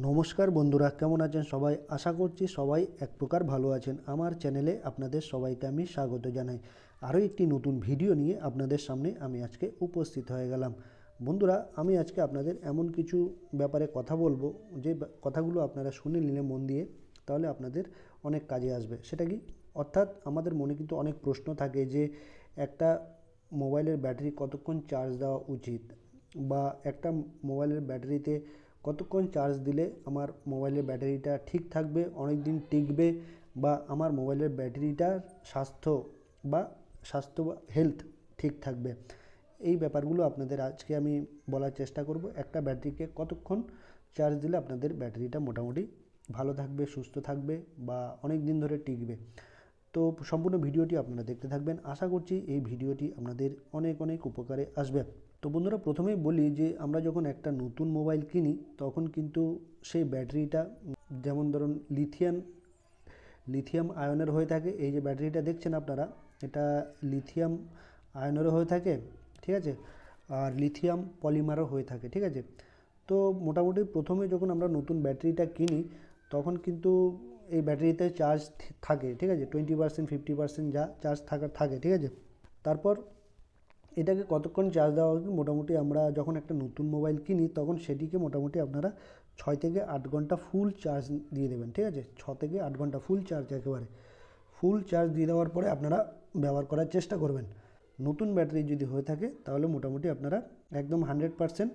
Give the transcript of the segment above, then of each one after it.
নমস্কার বন্ধুরা, কেমন আছেন সবাই? আশা করছি সবাই এক প্রকার ভালো আছেন। আমার চ্যানেলে আপনাদের সবাইকে আমি স্বাগত জানাই। আরও একটি নতুন ভিডিও নিয়ে আপনাদের সামনে আমি আজকে উপস্থিত হয়ে গেলাম। বন্ধুরা, আমি আজকে আপনাদের এমন কিছু ব্যাপারে কথা বলবো যে কথাগুলো আপনারা শুনে নিলে মন দিয়ে, তাহলে আপনাদের অনেক কাজে আসবে। সেটা কি? অর্থাৎ আমাদের মনে কিন্তু অনেক প্রশ্ন থাকে যে একটা মোবাইলের ব্যাটারি কতক্ষণ চার্জ দেওয়া উচিত, বা একটা মোবাইলের ব্যাটারিতে কতক্ষণ চার্জ দিলে আমার মোবাইলের ব্যাটারিটা ঠিক থাকবে, অনেক দিন টিকবে, বা আমার মোবাইলের ব্যাটারিটার স্বাস্থ্য বা হেলথ ঠিক থাকবে। এই ব্যাপারগুলো আপনাদের আজকে আমি বলার চেষ্টা করব। একটা ব্যাটারিকে কতক্ষণ চার্জ দিলে আপনাদের ব্যাটারিটা মোটামুটি ভালো থাকবে, সুস্থ থাকবে, বা অনেক দিন ধরে টিকবে। তো সম্পূর্ণ ভিডিওটি আপনারা দেখতে থাকবেন। আশা করছি এই ভিডিওটি আপনাদের অনেক অনেক উপকারে আসবে। তো বন্ধুরা, প্রথমেই বলি যে আমরা যখন একটা নতুন মোবাইল কিনি তখন কিন্তু সেই ব্যাটারিটা, যেমন ধরুন লিথিয়াম আয়নের হয়ে থাকে। এই যে ব্যাটারিটা দেখছেন আপনারা, এটা লিথিয়াম আয়নেরও হয়ে থাকে, ঠিক আছে, আর লিথিয়াম পলিমারও হয়ে থাকে, ঠিক আছে। তো মোটামুটি প্রথমে যখন আমরা নতুন ব্যাটারিটা কিনি তখন কিন্তু এই ব্যাটারিতে চার্জ থাকে, ঠিক আছে, 20% 50% যা চার্জ থাকে, ঠিক আছে। তারপর এটাকে কতক্ষণ চার্জ দেওয়া হবে? মোটামুটি আমরা যখন একটা নতুন মোবাইল কিনি তখন সেটিকে মোটামুটি আপনারা 6 থেকে 8 ঘন্টা ফুল চার্জ দিয়ে দেবেন, ঠিক আছে। 6 থেকে 8 ঘন্টা ফুল চার্জ, একেবারে ফুল চার্জ দিয়ে দেওয়ার পরে আপনারা ব্যবহার করার চেষ্টা করবেন। নতুন ব্যাটারি যদি হয়ে থাকে তাহলে মোটামুটি আপনারা একদম 100%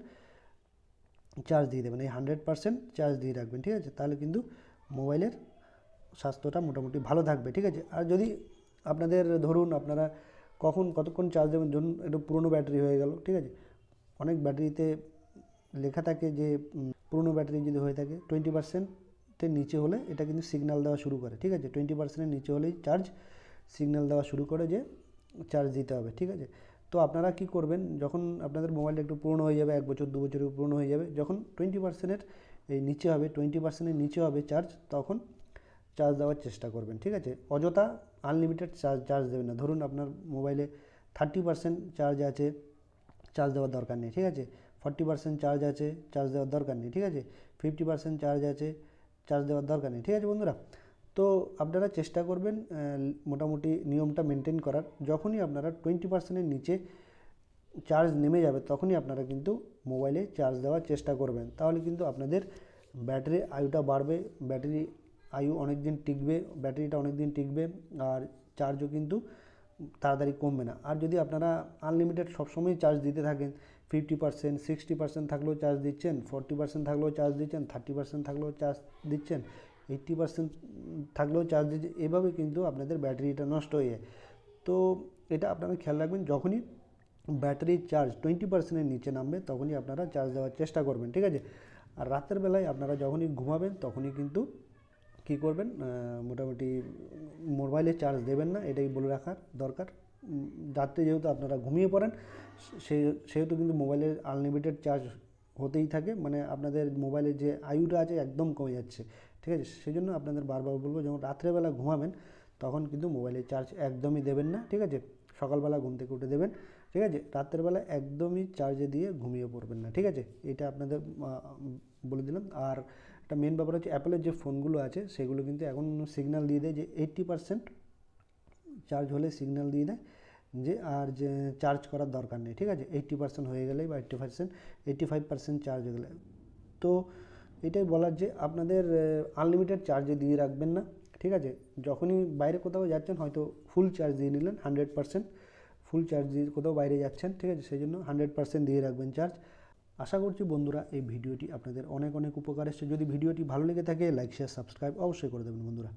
চার্জ দিয়ে দেবেন। এই 100% চার্জ দিয়ে রাখবেন, ঠিক আছে। তাহলে কিন্তু মোবাইলের স্বাস্থ্যটা মোটামুটি ভালো থাকবে, ঠিক আছে। আর যদি আপনাদের ধরুন আপনারা কতক্ষণ চার্জ দেবেন, ধরুন একটু পুরনো ব্যাটারি হয়ে গেল, ঠিক আছে। অনেক ব্যাটারিতে লেখা থাকে যে পুরনো ব্যাটারি যদি হয়ে থাকে 20%-এর নিচে হলে এটা কিন্তু সিগন্যাল দেওয়া শুরু করে, ঠিক আছে। 20%-এর নিচে হলেই সিগন্যাল দেওয়া শুরু করে যে চার্জ দিতে হবে, ঠিক আছে। তো আপনারা কি করবেন, যখন আপনাদের মোবাইলটা একটু পুরনো হয়ে যাবে, 1 বছর 2 বছরের পুরনো হয়ে যাবে, যখন 20%-এর এই নিচে হবে, 20%-এর নিচে হবে চার্জ, তখন চার্জ দেওয়ার চেষ্টা করবেন, ঠিক আছে। অযথা আনলিমিটেড চার্জ দেবেন না। ধরুন আপনার মোবাইলে 30% চার্জ আছে, চার্জ দেওয়ার দরকার নেই, ঠিক আছে। 40% চার্জ আছে, চার্জ দেওয়ার দরকার নেই, ঠিক আছে। 50% চার্জ আছে, চার্জ দেওয়ার দরকার নেই, ঠিক আছে বন্ধুরা। তো আপনারা চেষ্টা করবেন মোটামুটি নিয়মটা মেনটেন করার। যখনই আপনারা 20%-এর নিচে চার্জ নেমে যাবে তখনই আপনারা কিন্তু মোবাইলে চার্জ দেওয়ার চেষ্টা করবেন। তাহলে কিন্তু আপনাদের ব্যাটারির আয়ুটা বাড়বে, ব্যাটারি আয়ু অনেক দিন টিকবে, ব্যাটারিটা অনেক দিন টিকবে, আর চার্জও কিন্তু তাড়াতাড়ি কমবে না। আর যদি আপনারা আনলিমিটেড সবসময় চার্জ দিতে থাকেন, 50% 60% থাকলেও চার্জ দিচ্ছেন, 40% থাকলেও চার্জ দিচ্ছেন, 30% থাকলেও চার্জ দিচ্ছেন, 80% থাকলেও চার্জ দিচ্ছেন, এভাবে কিন্তু আপনাদের ব্যাটারিটা নষ্ট হয়ে যায়। তো এটা আপনারা খেয়াল রাখবেন, যখনই ব্যাটারির চার্জ 20%-এর নিচে নামবে তখনই আপনারা চার্জ দেওয়ার চেষ্টা করবেন, ঠিক আছে। আর রাতের বেলায় আপনারা যখনই ঘুমাবেন তখনই কিন্তু কী করবেন, মোটামুটি মোবাইলে চার্জ দেবেন না, এটাই বলে রাখার দরকার। রাত্রে যেহেতু আপনারা ঘুমিয়ে পড়েন, সেহেতু কিন্তু মোবাইলের আনলিমিটেড চার্জ হতেই থাকে, মানে আপনাদের মোবাইলের যে আয়ুটা আছে একদম কমে যাচ্ছে, ঠিক আছে। সেই জন্য আপনাদের বারবার বলবো, যখন রাত্রেবেলা ঘুমাবেন তখন কিন্তু মোবাইলের চার্জ একদমই দেবেন না, ঠিক আছে। সকালবেলা ঘুম থেকে উঠে দেবেন, ঠিক আছে। রাত্রেবেলা একদমই চার্জে দিয়ে ঘুমিয়ে পড়বেন না, ঠিক আছে। এটা আপনাদের বলে দিলাম। আর একটা মেন ব্যাপার হচ্ছে, অ্যাপেলের যে ফোনগুলো আছে সেগুলো কিন্তু এখন সিগন্যাল দিয়ে দেয় যে 80% চার্জ হলে সিগন্যাল দিয়ে দেয় যে আর যে চার্জ করার দরকার নেই, ঠিক আছে। 80% হয়ে গেলেই, বা 85% চার্জ হয়ে গেলে, তো এটাই বলার যে আপনাদের আনলিমিটেড চার্জে দিয়ে রাখবেন না, ঠিক আছে। যখনই বাইরে কোথাও যাচ্ছেন হয়তো ফুল চার্জ দিয়ে নিলেন, 100% ফুল চার্জ দিয়ে কোথাও বাইরে যাচ্ছেন, ঠিক আছে, সেই জন্য 100% দিয়ে রাখবেন চার্জ। আশা করছি বন্ধুরা এই ভিডিওটি আপনাদের অনেক অনেক উপকার এসেছে। যদি ভিডিওটি ভালো লেগে থাকে লাইক শেয়ার সাবস্ক্রাইব অবশ্যই করে দেবেন বন্ধুরা।